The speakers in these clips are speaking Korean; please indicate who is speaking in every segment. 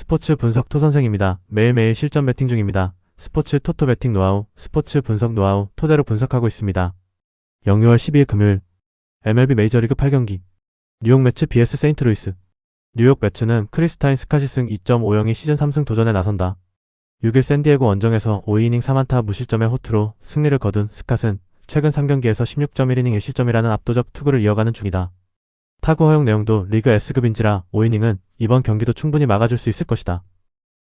Speaker 1: 스포츠 분석 토선생입니다. 매일매일 실전 배팅 중입니다. 스포츠 토토 배팅 노하우, 스포츠 분석 노하우 토대로 분석하고 있습니다. 6월 12일 금요일 MLB 메이저리그 8경기 뉴욕 매츠 vs 세인트루이스. 뉴욕 매츠는 크리스타인 스카시승 2.50이 시즌 3승 도전에 나선다. 6일 샌디에고 원정에서 5이닝 3안타 무실점의 호투로 승리를 거둔 스캇은 최근 3경기에서 16.1이닝 1실점이라는 압도적 투구를 이어가는 중이다. 타구 허용 내용도 리그 S급인지라 5이닝은 이번 경기도 충분히 막아줄 수 있을 것이다.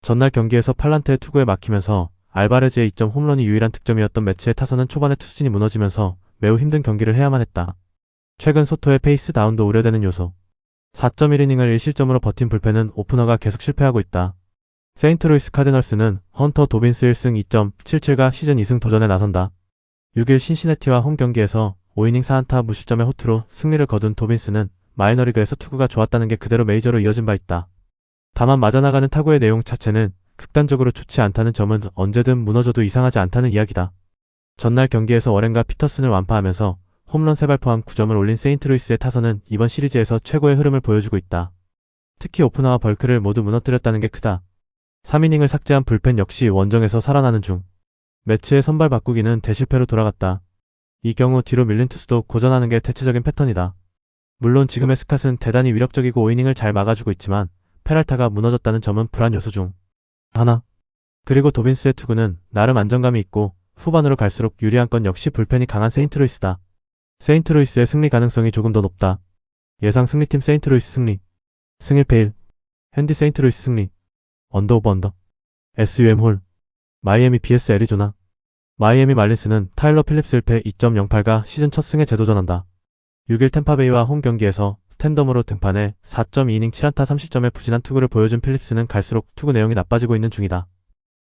Speaker 1: 전날 경기에서 팔란테의 투구에 막히면서 알바레즈의 2점 홈런이 유일한 득점이었던 매치의 타선은 초반에 투수진이 무너지면서 매우 힘든 경기를 해야만 했다. 최근 소토의 페이스 다운도 우려되는 요소. 4.1이닝을 1실점으로 버틴 불펜은 오프너가 계속 실패하고 있다. 세인트루이스 카디널스는 헌터 도빈스 1승 2.77가 시즌 2승 도전에 나선다. 6일 신시내티와 홈 경기에서 5이닝 4안타 무실점의 호투로 승리를 거둔 도빈스는 마이너리그에서 투구가 좋았다는 게 그대로 메이저로 이어진 바 있다. 다만 맞아나가는 타구의 내용 자체는 극단적으로 좋지 않다는 점은 언제든 무너져도 이상하지 않다는 이야기다. 전날 경기에서 워렌과 피터슨을 완파하면서 홈런 3발 포함 9점을 올린 세인트루이스의 타선은 이번 시리즈에서 최고의 흐름을 보여주고 있다. 특히 오프너와 벌크를 모두 무너뜨렸다는 게 크다. 3이닝을 삭제한 불펜 역시 원정에서 살아나는 중. 매치의 선발 바꾸기는 대실패로 돌아갔다. 이 경우 뒤로 밀린 투수도 고전하는 게 대체적인 패턴이다. 물론 지금의 스캇은 대단히 위력적이고 5이닝을 잘 막아주고 있지만 페랄타가 무너졌다는 점은 불안 요소 중 하나. 그리고 도빈스의 투구는 나름 안정감이 있고 후반으로 갈수록 유리한 건 역시 불펜이 강한 세인트루이스다. 세인트루이스의 승리 가능성이 조금 더 높다. 예상 승리팀 세인트루이스 승리. 승일패 1. 핸디 세인트루이스 승리. 언더 오버 언더. SUM 홀. 마이애미 vs 애리조나. 마이애미 말린스는 타일러 필립스 1패 2.08가 시즌 첫 승에 재도전한다. 6일 템파베이와 홈 경기에서 스탠덤으로 등판해 4.2이닝 7안타 3실점의 부진한 투구를 보여준 필립스는 갈수록 투구 내용이 나빠지고 있는 중이다.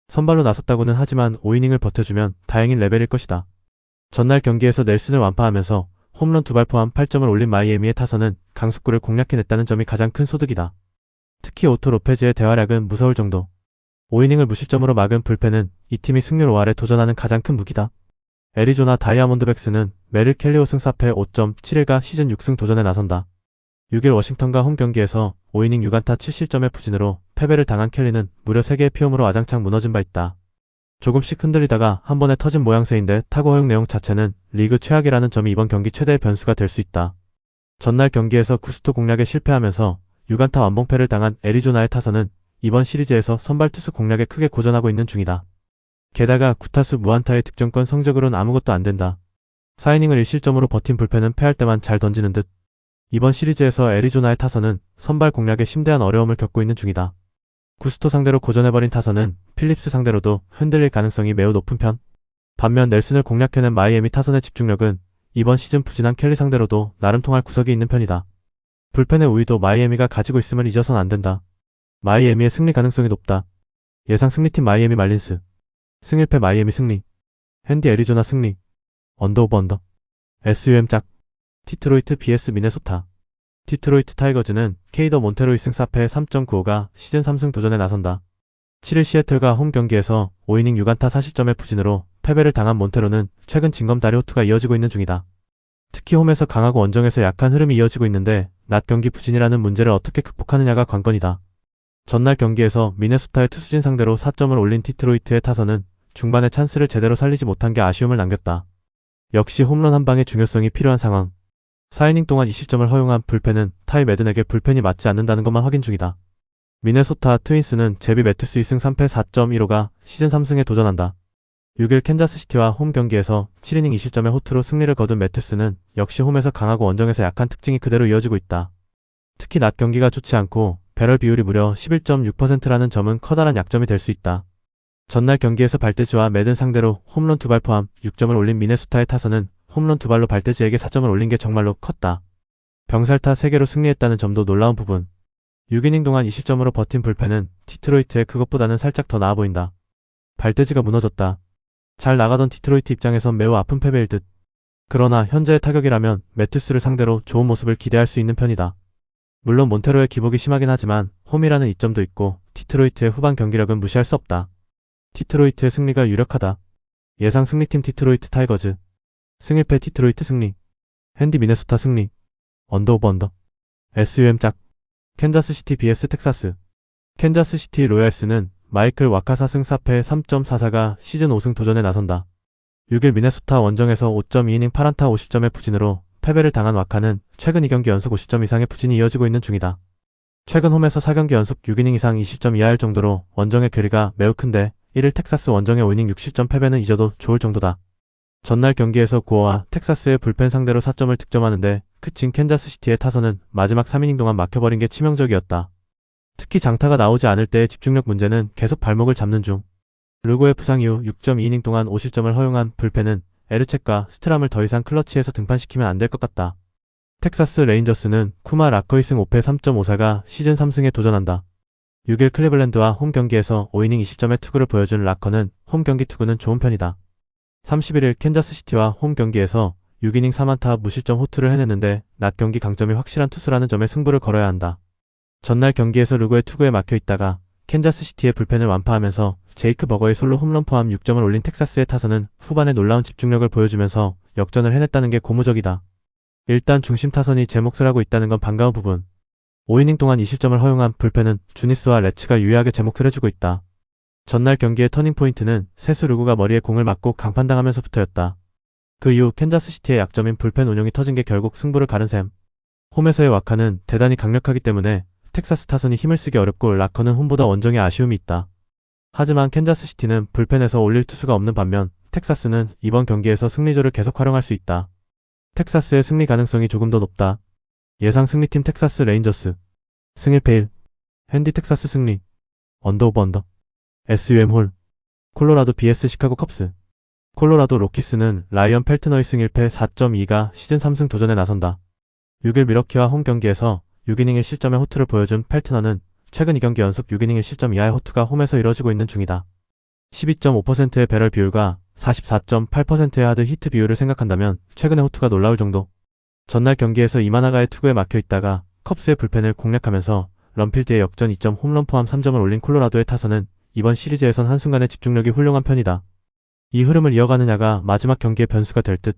Speaker 1: 선발로 나섰다고는 하지만 5이닝을 버텨주면 다행인 레벨일 것이다. 전날 경기에서 넬슨을 완파하면서 홈런 2발 포함 8점을 올린 마이애미의 타선은 강속구를 공략해냈다는 점이 가장 큰 소득이다. 특히 오토 로페즈의 대활약은 무서울 정도. 5이닝을 무실점으로 막은 불펜은 이 팀이 승률 5할에 도전하는 가장 큰 무기다. 애리조나 다이아몬드백스는 메릴 켈리 5승 4패 5.71가 시즌 6승 도전에 나선다. 6일 워싱턴과 홈 경기에서 5이닝 6안타 7실점의 부진으로 패배를 당한 켈리는 무려 3개의 피홈으로 아장창 무너진 바 있다. 조금씩 흔들리다가 한 번에 터진 모양새인데 타구 허용 내용 자체는 리그 최악이라는 점이 이번 경기 최대의 변수가 될 수 있다. 전날 경기에서 구스토 공략에 실패하면서 6안타 완봉패를 당한 애리조나의 타선은 이번 시리즈에서 선발 투수 공략에 크게 고전하고 있는 중이다. 게다가 9타수 무안타의 득점권 성적으로는 아무것도 안 된다. 4이닝을 1실점으로 버틴 불펜은 패할 때만 잘 던지는 듯. 이번 시리즈에서 애리조나의 타선은 선발 공략에 심대한 어려움을 겪고 있는 중이다. 구스토 상대로 고전해버린 타선은 필립스 상대로도 흔들릴 가능성이 매우 높은 편. 반면 넬슨을 공략해낸 마이애미 타선의 집중력은 이번 시즌 부진한 켈리 상대로도 나름 통할 구석이 있는 편이다. 불펜의 우위도 마이애미가 가지고 있음을 잊어선 안 된다. 마이애미의 승리 가능성이 높다. 예상 승리팀 마이애미 말린스. 승일패 마이애미 승리. 핸디 애리조나 승리. 언더 오버 언더. SUM 짝. 디트로이트 vs 미네소타. 디트로이트 타이거즈는 케이더 몬테로 2승 4패 3.95가 시즌 3승 도전에 나선다. 7일 시애틀과 홈 경기에서 5이닝 6안타 4실점의 부진으로 패배를 당한 몬테로는 최근 징검다리 호투가 이어지고 있는 중이다. 특히 홈에서 강하고 원정에서 약한 흐름이 이어지고 있는데 낮 경기 부진이라는 문제를 어떻게 극복하느냐가 관건이다. 전날 경기에서 미네소타의 투수진 상대로 4점을 올린 디트로이트의 타선은 중반에 찬스를 제대로 살리지 못한 게 아쉬움을 남겼다. 역시 홈런 한 방의 중요성이 필요한 상황. 4이닝 동안 2실점을 허용한 불펜은 타이 매든에게 불펜이 맞지 않는다는 것만 확인 중이다. 미네소타 트윈스는 제비 매튜스 2승 3패 4.15가 시즌 3승에 도전한다. 6일 캔자스시티와 홈 경기에서 7이닝 2실점의 호투로 승리를 거둔 매튜스는 역시 홈에서 강하고 원정에서 약한 특징이 그대로 이어지고 있다. 특히 낮 경기가 좋지 않고 배럴 비율이 무려 11.6%라는 점은 커다란 약점이 될 수 있다. 전날 경기에서 발대지와 매든 상대로 홈런 2발 포함 6점을 올린 미네소타의 타선은 홈런 2발로 발대지에게 4점을 올린 게 정말로 컸다. 병살타 3개로 승리했다는 점도 놀라운 부분. 6이닝 동안 2실점으로 버틴 불펜은 디트로이트의 그것보다는 살짝 더 나아 보인다. 발대지가 무너졌다. 잘 나가던 디트로이트 입장에선 매우 아픈 패배일 듯. 그러나 현재의 타격이라면 매튜스를 상대로 좋은 모습을 기대할 수 있는 편이다. 물론 몬테로의 기복이 심하긴 하지만 홈이라는 이점도 있고 디트로이트의 후반 경기력은 무시할 수 없다. 디트로이트의 승리가 유력하다. 예상 승리팀 디트로이트 타이거즈. 승일패 디트로이트 승리. 핸디 미네소타 승리. 언더 오버 언더. SUM 짝. 캔자스시티 vs 텍사스. 캔자스시티 로얄스는 마이클 와카 4승 4패 3.44가 시즌 5승 도전에 나선다. 6일 미네소타 원정에서 5.2이닝 8안타 50점의 부진으로 패배를 당한 와카는 최근 2경기 연속 50점 이상의 부진이 이어지고 있는 중이다. 최근 홈에서 4경기 연속 6이닝 이상 20점 이하일 정도로 원정의 괴리가 매우 큰데 1일 텍사스 원정의 5이닝 6실점 패배는 잊어도 좋을 정도다. 전날 경기에서 고어와 텍사스의 불펜 상대로 4점을 득점하는데 그친 캔자스시티의 타선은 마지막 3이닝 동안 막혀버린 게 치명적이었다. 특히 장타가 나오지 않을 때의 집중력 문제는 계속 발목을 잡는 중. 르고의 부상 이후 6.2이닝 동안 5실점을 허용한 불펜은 에르체과 스트람을 더 이상 클러치에서 등판시키면 안 될 것 같다. 텍사스 레인저스는 쿠마 라커이 승 5패 3.54가 시즌 3승에 도전한다. 6일 클리블랜드와 홈 경기에서 5이닝 20점의 투구를 보여준 라커는 홈 경기 투구는 좋은 편이다. 31일 캔자스시티와 홈 경기에서 6이닝 3안타 무실점 호투를 해냈는데 낮 경기 강점이 확실한 투수라는 점에 승부를 걸어야 한다. 전날 경기에서 르고의 투구에 막혀 있다가 캔자스시티의 불펜을 완파하면서 제이크 버거의 솔로 홈런 포함 6점을 올린 텍사스의 타선은 후반에 놀라운 집중력을 보여주면서 역전을 해냈다는 게 고무적이다. 일단 중심 타선이 제 몫을 하고 있다는 건 반가운 부분. 5이닝 동안 2실점을 허용한 불펜은 주니스와 레츠가 유의하게 제 몫을 해주고 있다. 전날 경기의 터닝포인트는 세수 르고가 머리에 공을 맞고 강판당하면서부터였다. 그 이후 캔자스시티의 약점인 불펜 운용이 터진 게 결국 승부를 가른 셈. 홈에서의 와카는 대단히 강력하기 때문에 텍사스 타선이 힘을 쓰기 어렵고 라커는 홈보다 원정에 아쉬움이 있다. 하지만 캔자스시티는 불펜에서 올릴 투수가 없는 반면 텍사스는 이번 경기에서 승리조를 계속 활용할 수 있다. 텍사스의 승리 가능성이 조금 더 높다. 예상 승리팀 텍사스 레인저스 승 1패 1 핸디 텍사스 승리 언더 오버 언더 SUM 홀 콜로라도 BS 시카고 컵스 콜로라도 로키스는 라이언 펠트너의 승 1패 4.2가 시즌 3승 도전에 나선다. 6일 미러키와 홈 경기에서 6이닝 1실점의 호투를 보여준 펠트너는 최근 2경기 연속 6이닝 1실점 이하의 호투가 홈에서 이뤄지고 있는 중이다. 12.5%의 배럴 비율과 44.8%의 하드 히트 비율을 생각한다면 최근의 호투가 놀라울 정도. 전날 경기에서 이마나가의 투구에 막혀있다가 컵스의 불펜을 공략하면서 런필드의 역전 2점 홈런 포함 3점을 올린 콜로라도의 타선은 이번 시리즈에선 한순간의 집중력이 훌륭한 편이다. 이 흐름을 이어가느냐가 마지막 경기의 변수가 될 듯.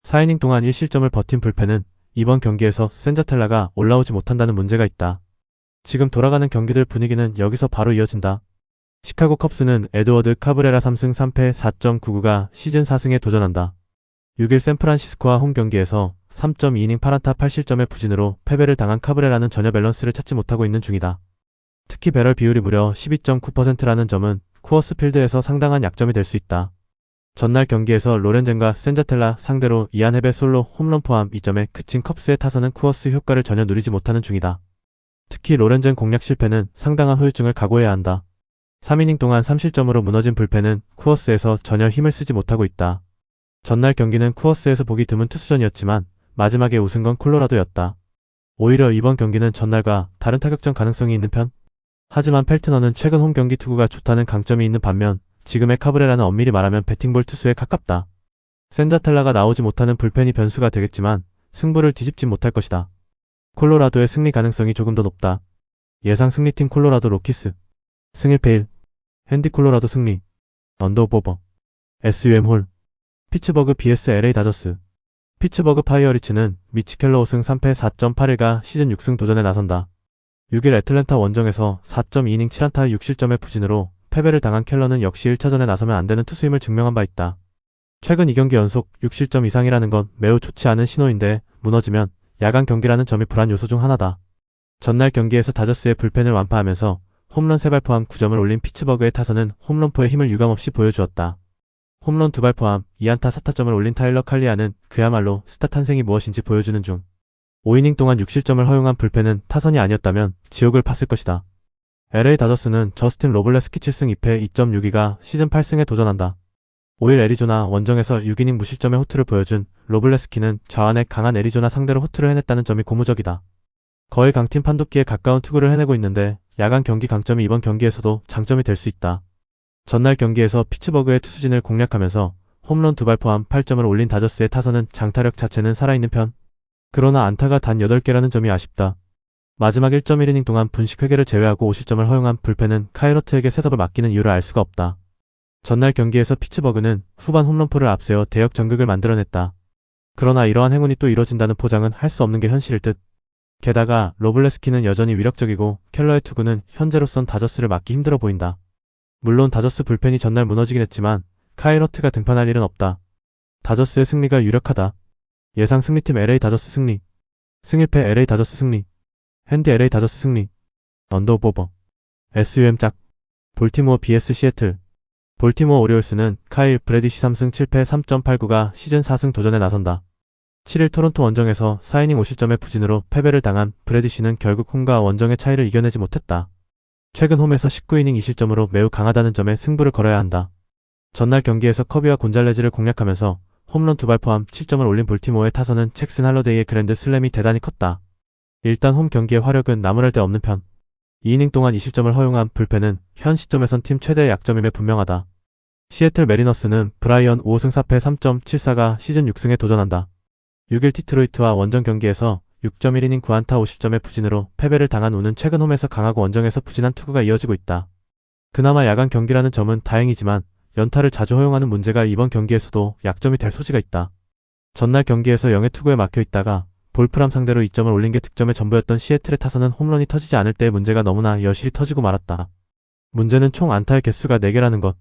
Speaker 1: 4이닝 동안 1실점을 버틴 불펜은 이번 경기에서 센자텔라가 올라오지 못한다는 문제가 있다. 지금 돌아가는 경기들 분위기는 여기서 바로 이어진다. 시카고 컵스는 에드워드 카브레라 3승 3패 4.99가 시즌 4승에 도전한다. 6일 샌프란시스코와 홈 경기에서 3.2이닝 8안타 8실점의 부진으로 패배를 당한 카브레라는 전혀 밸런스를 찾지 못하고 있는 중이다. 특히 배럴 비율이 무려 12.9%라는 점은 쿠어스 필드에서 상당한 약점이 될 수 있다. 전날 경기에서 로렌젠과 센자텔라 상대로 이안헤베 솔로 홈런 포함 2점에 그친 컵스의 타선은 쿠어스 효과를 전혀 누리지 못하는 중이다. 특히 로렌젠 공략 실패는 상당한 후유증을 각오해야 한다. 3이닝 동안 3실점으로 무너진 불펜은 쿠어스에서 전혀 힘을 쓰지 못하고 있다. 전날 경기는 쿠어스에서 보기 드문 투수전이었지만 마지막에 우승 건 콜로라도였다. 오히려 이번 경기는 전날과 다른 타격전 가능성이 있는 편? 하지만 펠트너는 최근 홈 경기 투구가 좋다는 강점이 있는 반면 지금의 카브레라는 엄밀히 말하면 배팅볼 투수에 가깝다. 센자텔라가 나오지 못하는 불펜이 변수가 되겠지만 승부를 뒤집진 못할 것이다. 콜로라도의 승리 가능성이 조금 더 높다. 예상 승리팀 콜로라도 로키스 승 1패 1 핸디 콜로라도 승리 언더 오버 SUM 홀 피츠버그 BS LA 다저스 피츠버그 파이어리츠는 미치 켈러 5승 3패 4.81가 시즌 6승 도전에 나선다. 6일 애틀랜타 원정에서 4.2이닝 7안타 6실점의 부진으로 패배를 당한 켈러는 역시 1차전에 나서면 안 되는 투수임을 증명한 바 있다. 최근 2경기 연속 6실점 이상이라는 건 매우 좋지 않은 신호인데 무너지면 야간 경기라는 점이 불안 요소 중 하나다. 전날 경기에서 다저스의 불펜을 완파하면서 홈런 3발 포함 9점을 올린 피츠버그의 타선은 홈런포의 힘을 유감없이 보여주었다. 홈런 2발 포함 2안타 4타점을 올린 타일러 칼리아는 그야말로 스타 탄생이 무엇인지 보여주는 중. 5이닝 동안 6실점을 허용한 불펜은 타선이 아니었다면 지옥을 팠을 것이다. LA 다저스는 저스틴 로블레스키 7승 2패 2.62가 시즌 8승에 도전한다. 5일 애리조나 원정에서 6이닝 무실점의 호투를 보여준 로블레스키는 좌완의 강한 애리조나 상대로 호투를 해냈다는 점이 고무적이다. 거의 강팀 판독기에 가까운 투구를 해내고 있는데 야간 경기 강점이 이번 경기에서도 장점이 될 수 있다. 전날 경기에서 피츠버그의 투수진을 공략하면서 홈런 2발 포함 8점을 올린 다저스의 타선은 장타력 자체는 살아있는 편. 그러나 안타가 단 8개라는 점이 아쉽다. 마지막 1.1이닝 동안 분식 회계를 제외하고 5실점을 허용한 불펜은 카이로트에게 셋업을 맡기는 이유를 알 수가 없다. 전날 경기에서 피츠버그는 후반 홈런포를 앞세워 대역 전극을 만들어냈다. 그러나 이러한 행운이 또 이뤄진다는 포장은 할 수 없는 게 현실일 듯. 게다가 로블레스키는 여전히 위력적이고 켈러의 투구는 현재로선 다저스를 막기 힘들어 보인다. 물론 다저스 불펜이 전날 무너지긴 했지만 카일 허트가 등판할 일은 없다. 다저스의 승리가 유력하다. 예상 승리팀 LA 다저스 승리. 승일패 LA 다저스 승리. 핸디 LA 다저스 승리. 언더오버. SUM 짝. 볼티모어 vs 시애틀. 볼티모어 오리올스는 카일 브래디시 3승 7패 3.89가 시즌 4승 도전에 나선다. 7일 토론토 원정에서 4이닝 5실점의 부진으로 패배를 당한 브래디시는 결국 홈과 원정의 차이를 이겨내지 못했다. 최근 홈에서 19이닝 2실점으로 매우 강하다는 점에 승부를 걸어야 한다. 전날 경기에서 커비와 곤잘레즈를 공략하면서 홈런 2발 포함 7점을 올린 볼티모어의 타선은 잭슨 할러데이의 그랜드 슬램이 대단히 컸다. 일단 홈 경기의 화력은 나무랄 데 없는 편. 2이닝 동안 20점을 허용한 불펜은 현 시점에선 팀 최대의 약점임에 분명하다. 시애틀 메리너스는 브라이언 5승 4패 3.74가 시즌 6승에 도전한다. 6일 디트로이트와 원정 경기에서 6.1이닝 9안타 50점의 부진으로 패배를 당한 우는 최근 홈에서 강하고 원정에서 부진한 투구가 이어지고 있다. 그나마 야간 경기라는 점은 다행이지만 연타를 자주 허용하는 문제가 이번 경기에서도 약점이 될 소지가 있다. 전날 경기에서 0의 투구에 막혀 있다가 볼프람 상대로 2점을 올린 게 득점의 전부였던 시애틀의 타선은 홈런이 터지지 않을 때의 문제가 너무나 여실히 터지고 말았다. 문제는 총 안타의 개수가 4개라는 것.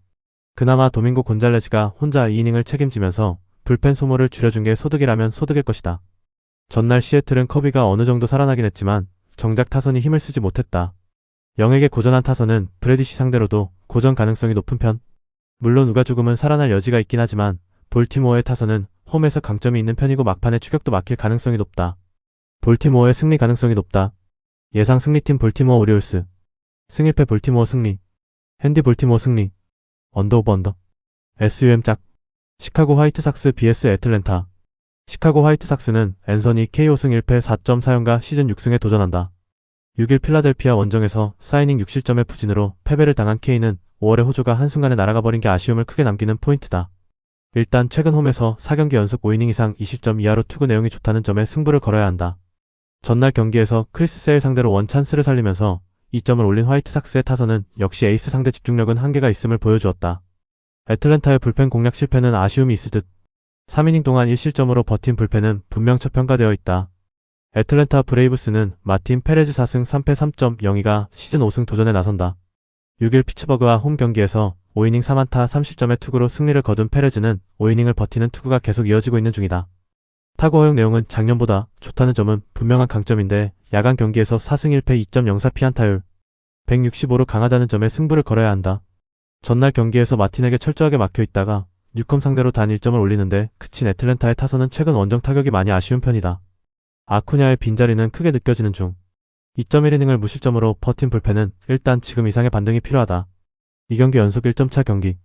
Speaker 1: 그나마 도밍고 곤잘레즈가 혼자 2이닝을 책임지면서 불펜 소모를 줄여준 게 소득이라면 소득일 것이다. 전날 시애틀은 커비가 어느 정도 살아나긴 했지만 정작 타선이 힘을 쓰지 못했다. 0에게 고전한 타선은 브래디시 상대로도 고전 가능성이 높은 편. 물론 누가 조금은 살아날 여지가 있긴 하지만 볼티모어의 타선은 홈에서 강점이 있는 편이고 막판에 추격도 막힐 가능성이 높다. 볼티모어의 승리 가능성이 높다. 예상 승리팀 볼티모어 오리올스. 승일패 볼티모어 승리. 핸디 볼티모어 승리. 언더오버 언더. SUM 짝. 시카고 화이트삭스 vs 애틀랜타. 시카고 화이트삭스는 앤서니 KO 승 1패 4.4연가 시즌 6승에 도전한다. 6일 필라델피아 원정에서 4이닝 6실점의 부진으로 패배를 당한 K는 5월의 호조가 한순간에 날아가 버린 게 아쉬움을 크게 남기는 포인트다. 일단 최근 홈에서 4경기 연속 5이닝 이상 20점 이하로 투구 내용이 좋다는 점에 승부를 걸어야 한다. 전날 경기에서 크리스 세일 상대로 원찬스를 살리면서 2점을 올린 화이트삭스의 타선은 역시 에이스 상대 집중력은 한계가 있음을 보여주었다. 애틀랜타의 불펜 공략 실패는 아쉬움이 있을 듯. 3이닝 동안 1실점으로 버틴 불펜은 분명 저평가되어 있다. 애틀랜타 브레이브스는 마틴 페레즈 4승 3패 3.02가 시즌 5승 도전에 나선다. 6일 피츠버그와 홈 경기에서 5이닝 3안타 3실점의 투구로 승리를 거둔 페레즈는 5이닝을 버티는 투구가 계속 이어지고 있는 중이다. 타구 허용 내용은 작년보다 좋다는 점은 분명한 강점인데 야간 경기에서 4승 1패 2.04 피안타율 165로 강하다는 점에 승부를 걸어야 한다. 전날 경기에서 마틴에게 철저하게 막혀 있다가 뉴컴 상대로 단 1점을 올리는데 그친 애틀랜타의 타선은 최근 원정 타격이 많이 아쉬운 편이다. 아쿠냐의 빈자리는 크게 느껴지는 중. 2.1이닝을 무실점으로 버틴 불펜은 일단 지금 이상의 반등이 필요하다. 2경기 연속 1점차 경기.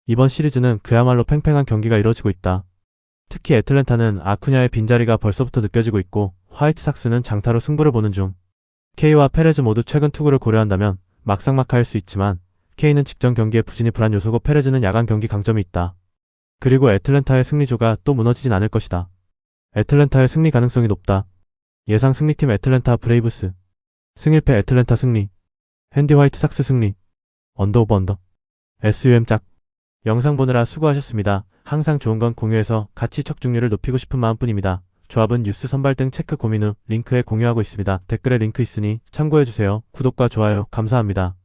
Speaker 1: 이번 시리즈는 그야말로 팽팽한 경기가 이뤄지고 있다. 특히 애틀랜타는 아쿠냐의 빈자리가 벌써부터 느껴지고 있고 화이트삭스는 장타로 승부를 보는 중. K와 페레즈 모두 최근 투구를 고려한다면 막상막하일 수 있지만 K는 직전 경기의 부진이 불안 요소고 페레즈는 야간 경기 강점이 있다. 그리고 애틀랜타의 승리조가 또 무너지진 않을 것이다. 애틀랜타의 승리 가능성이 높다. 예상 승리팀 애틀랜타 브레이브스. 승일패 애틀랜타 승리. 핸디 화이트삭스 승리. 언더오버 언더. SUM 짝. 영상 보느라 수고하셨습니다. 항상 좋은 건 공유해서 가치 척중률을 높이고 싶은 마음뿐입니다. 조합은 뉴스 선발 등 체크 고민 후 링크에 공유하고 있습니다. 댓글에 링크 있으니 참고해주세요. 구독과 좋아요 감사합니다.